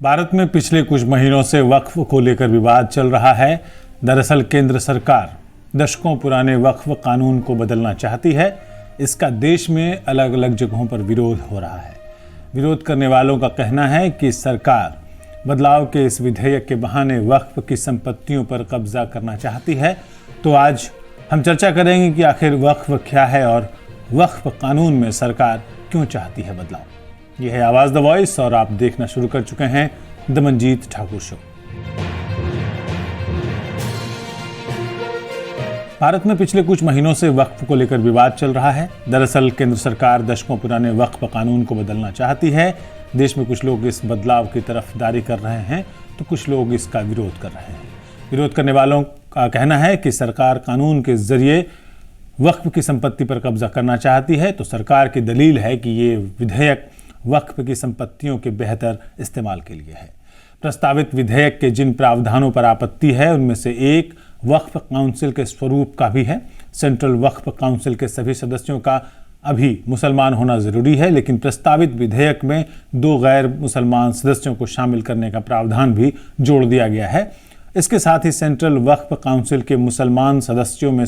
भारत में पिछले कुछ महीनों से वक्फ को लेकर विवाद चल रहा है। दरअसल केंद्र सरकार दशकों पुराने वक्फ कानून को बदलना चाहती है। इसका देश में अलग अलग जगहों पर विरोध हो रहा है। विरोध करने वालों का कहना है कि सरकार बदलाव के इस विधेयक के बहाने वक्फ की संपत्तियों पर कब्जा करना चाहती है। तो आज हम चर्चा करेंगे कि आखिर वक्फ क्या है और वक्फ कानून में सरकार क्यों चाहती है बदलाव। यह है आवाज द वॉइस और आप देखना शुरू कर चुके हैं द मनजीत ठाकुर शो। भारत में पिछले कुछ महीनों से वक्फ को लेकर विवाद चल रहा है। दरअसल केंद्र सरकार दशकों पुराने वक्फ कानून को बदलना चाहती है। देश में कुछ लोग इस बदलाव की तरफदारी कर रहे हैं तो कुछ लोग इसका विरोध कर रहे हैं। विरोध करने वालों का कहना है कि सरकार कानून के जरिए वक्फ की संपत्ति पर कब्जा करना चाहती है। तो सरकार की दलील है कि ये विधेयक वक्फ की संपत्तियों के बेहतर इस्तेमाल के लिए है। प्रस्तावित विधेयक के जिन प्रावधानों पर आपत्ति है उनमें से एक वक्फ काउंसिल के स्वरूप का भी है। सेंट्रल वक्फ काउंसिल के सभी सदस्यों का अभी मुसलमान होना जरूरी है, लेकिन प्रस्तावित विधेयक में 2 गैर मुसलमान सदस्यों को शामिल करने का प्रावधान भी जोड़ दिया गया है। इसके साथ ही सेंट्रल वक्फ काउंसिल के मुसलमान सदस्यों में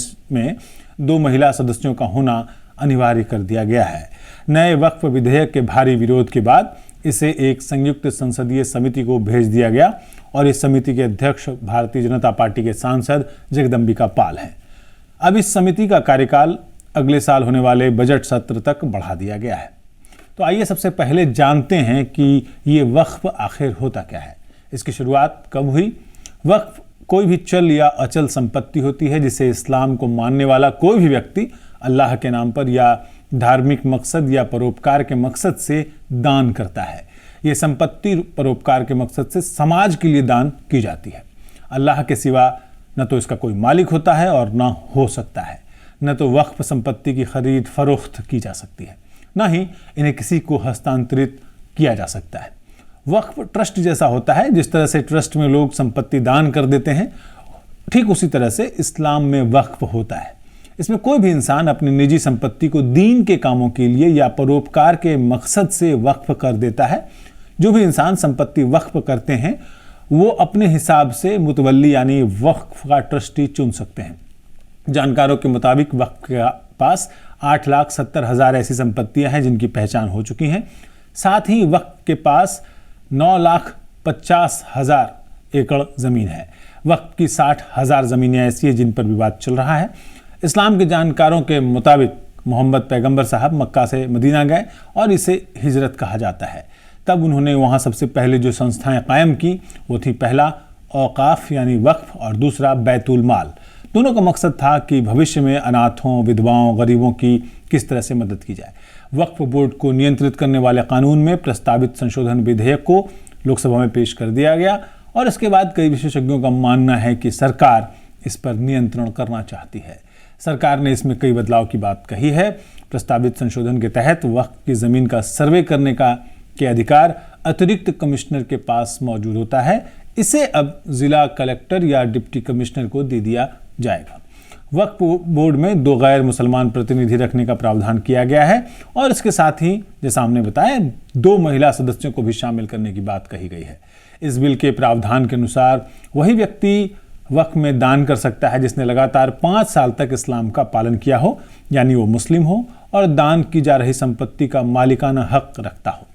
2 महिला सदस्यों का होना अनिवार्य कर दिया गया है। नए वक्फ विधेयक के भारी विरोध के बाद इसे एक संयुक्त संसदीय समिति को भेज दिया गया और इस समिति के अध्यक्ष भारतीय जनता पार्टी के सांसद जगदंबिका पाल हैं। अब इस समिति का कार्यकाल अगले साल होने वाले बजट सत्र तक बढ़ा दिया गया है। तो आइए सबसे पहले जानते हैं कि ये वक्फ आखिर होता क्या है, इसकी शुरुआत कब हुई। वक्फ कोई भी चल या अचल संपत्ति होती है जिसे इस्लाम को मानने वाला कोई भी व्यक्ति अल्लाह के नाम पर या धार्मिक मकसद या परोपकार के मकसद से दान करता है। ये संपत्ति परोपकार के मकसद से समाज के लिए दान की जाती है। अल्लाह के सिवा न तो इसका कोई मालिक होता है और न हो सकता है। न तो वक्फ संपत्ति की खरीद फरोख्त की जा सकती है, न ही इन्हें किसी को हस्तांतरित किया जा सकता है। वक्फ ट्रस्ट जैसा होता है। जिस तरह से ट्रस्ट में लोग संपत्ति दान कर देते हैं, ठीक उसी तरह से इस्लाम में वक्फ होता है। इसमें कोई भी इंसान अपनी निजी संपत्ति को दीन के कामों के लिए या परोपकार के मकसद से वक्फ कर देता है। जो भी इंसान संपत्ति वक्फ करते हैं वो अपने हिसाब से मुतवल्ली यानी वक्फ का ट्रस्टी चुन सकते हैं। जानकारों के मुताबिक वक्फ के पास 8,70,000 ऐसी संपत्तियां हैं जिनकी पहचान हो चुकी हैं। साथ ही वक्फ के पास 9,50,000 एकड़ जमीन है। वक्फ की 60,000 जमीनें ऐसी हैं जिन पर विवाद चल रहा है। इस्लाम के जानकारों के मुताबिक मोहम्मद पैगंबर साहब मक्का से मदीना गए और इसे हिजरत कहा जाता है। तब उन्होंने वहाँ सबसे पहले जो संस्थाएं कायम की वो थी, पहला औकाफ यानी वक्फ और दूसरा बैतुल माल। दोनों का मकसद था कि भविष्य में अनाथों, विधवाओं, गरीबों की किस तरह से मदद की जाए। वक्फ बोर्ड को नियंत्रित करने वाले कानून में प्रस्तावित संशोधन विधेयक को लोकसभा में पेश कर दिया गया और इसके बाद कई विशेषज्ञों का मानना है कि सरकार इस पर नियंत्रण करना चाहती है। सरकार ने इसमें कई बदलाव की बात कही है। प्रस्तावित संशोधन के तहत वक्फ की जमीन का सर्वे करने के अधिकार अतिरिक्त कमिश्नर के पास मौजूद होता है। इसे अब जिला कलेक्टर या डिप्टी कमिश्नर को दे दिया जाएगा। वक्फ बोर्ड में 2 गैर मुसलमान प्रतिनिधि रखने का प्रावधान किया गया है और इसके साथ ही जैसा हमने बताया 2 महिला सदस्यों को भी शामिल करने की बात कही गई है। इस बिल के प्रावधान के अनुसार वही व्यक्ति वक्फ में दान कर सकता है जिसने लगातार 5 साल तक इस्लाम का पालन किया हो, यानी वो मुस्लिम हो और दान की जा रही संपत्ति का मालिकाना हक रखता हो।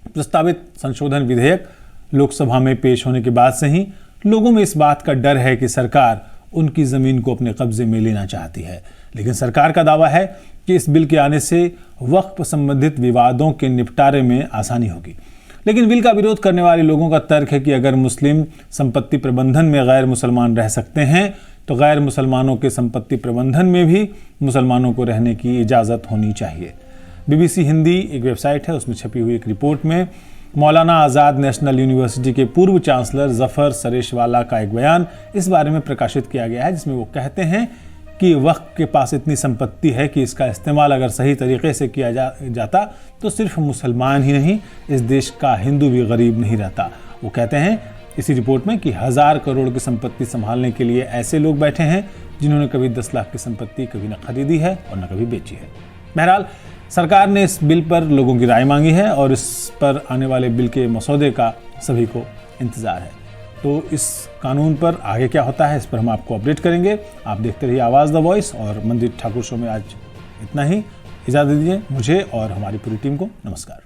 प्रस्तावित संशोधन विधेयक लोकसभा में पेश होने के बाद से ही लोगों में इस बात का डर है कि सरकार उनकी जमीन को अपने कब्जे में लेना चाहती है। लेकिन सरकार का दावा है कि इस बिल के आने से वक्फ संबंधित विवादों के निपटारे में आसानी होगी। लेकिन बिल का विरोध करने वाले लोगों का तर्क है कि अगर मुस्लिम संपत्ति प्रबंधन में गैर मुसलमान रह सकते हैं तो गैर मुसलमानों के संपत्ति प्रबंधन में भी मुसलमानों को रहने की इजाज़त होनी चाहिए। BBC हिंदी एक वेबसाइट है, उसमें छपी हुई एक रिपोर्ट में मौलाना आज़ाद नेशनल यूनिवर्सिटी के पूर्व चांसलर जफर सरेशवाला का एक बयान इस बारे में प्रकाशित किया गया है, जिसमें वो कहते हैं कि वक्फ के पास इतनी संपत्ति है कि इसका इस्तेमाल अगर सही तरीके से किया जाता तो सिर्फ मुसलमान ही नहीं, इस देश का हिंदू भी गरीब नहीं रहता। वो कहते हैं इसी रिपोर्ट में कि 1000 करोड़ की संपत्ति संभालने के लिए ऐसे लोग बैठे हैं जिन्होंने कभी 10 लाख की संपत्ति कभी न खरीदी है और न कभी बेची है। बहरहाल सरकार ने इस बिल पर लोगों की राय मांगी है और इस पर आने वाले बिल के मसौदे का सभी को इंतजार है। तो इस कानून पर आगे क्या होता है, इस पर हम आपको अपडेट करेंगे। आप देखते रहिए आवाज़ द वॉइस और मंदिर ठाकुर शो में आज इतना ही। इजाज़त दीजिए मुझे और हमारी पूरी टीम को। नमस्कार।